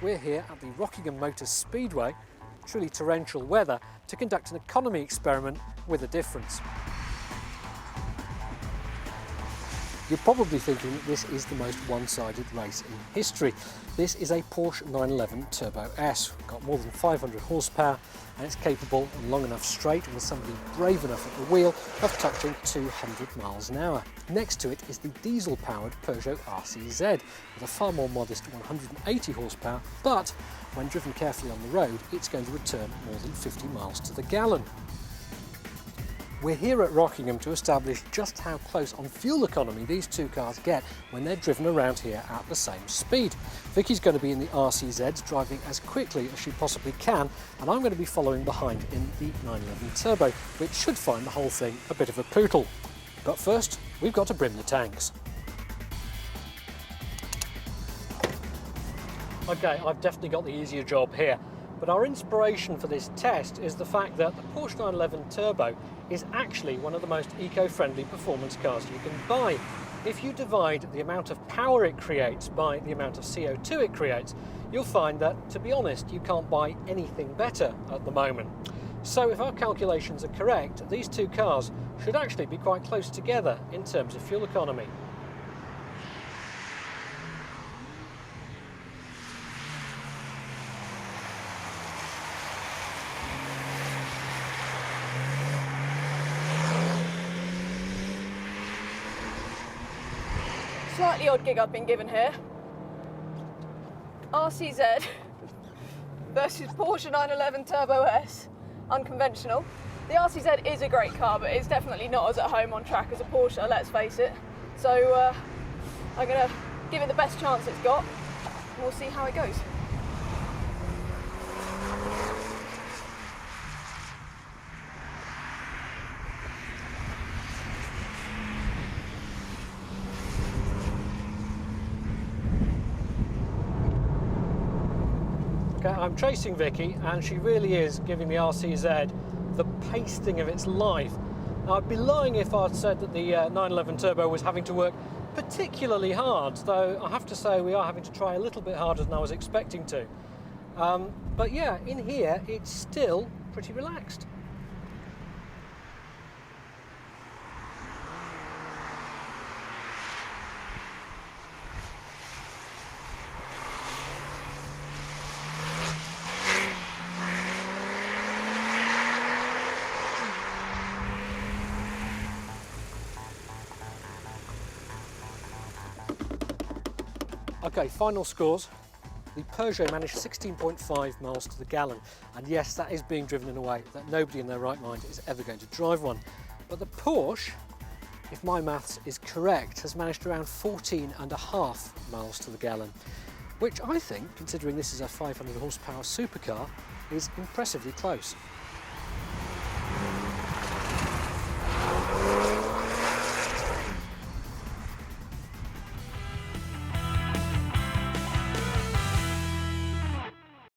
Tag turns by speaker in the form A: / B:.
A: we're here at the Rockingham Motor Speedway, truly torrential weather, to conduct an economy experiment with a difference. You're probably thinking that this is the most one-sided race in history. This is a Porsche 911 Turbo S. It's got more than 500 horsepower and it's capable and long enough straight, with somebody brave enough at the wheel, of touching 200 miles an hour. Next to it is the diesel-powered Peugeot RCZ with a far more modest 180 horsepower, but when driven carefully on the road, it's going to return more than 50 miles to the gallon. We're here at Rockingham to establish just how close on fuel economy these two cars get when they're driven around here at the same speed. Vicky's going to be in the RCZ, driving as quickly as she possibly can, and I'm going to be following behind in the 911 Turbo, which should find the whole thing a bit of a poodle. But first, we've got to brim the tanks. Okay, I've definitely got the easier job here. But our inspiration for this test is the fact that the Porsche 911 Turbo is actually one of the most eco-friendly performance cars you can buy. If you divide the amount of power it creates by the amount of CO2 it creates, you'll find that, to be honest, you can't buy anything better at the moment. So if our calculations are correct, these two cars should actually be quite close together in terms of fuel economy.
B: Slightly odd gig I've been given here. RCZ versus Porsche 911 Turbo S, unconventional. The RCZ is a great car, but it's definitely not as at home on track as a Porsche, let's face it. So I'm going to give it the best chance it's got, and we'll see how it goes.
A: Okay, I'm chasing Vicky, and she really is giving the RCZ the pasting of its life. Now, I'd be lying if I'd said that the 911 Turbo was having to work particularly hard, though I have to say we are having to try a little bit harder than I was expecting to. But yeah, in here it's still pretty relaxed. Okay, final scores. The Peugeot managed 16.5 miles to the gallon, and yes, that is being driven in a way that nobody in their right mind is ever going to drive one. But the Porsche, if my maths is correct, has managed around 14.5 miles to the gallon, which I think, considering this is a 500 horsepower supercar, is impressively close.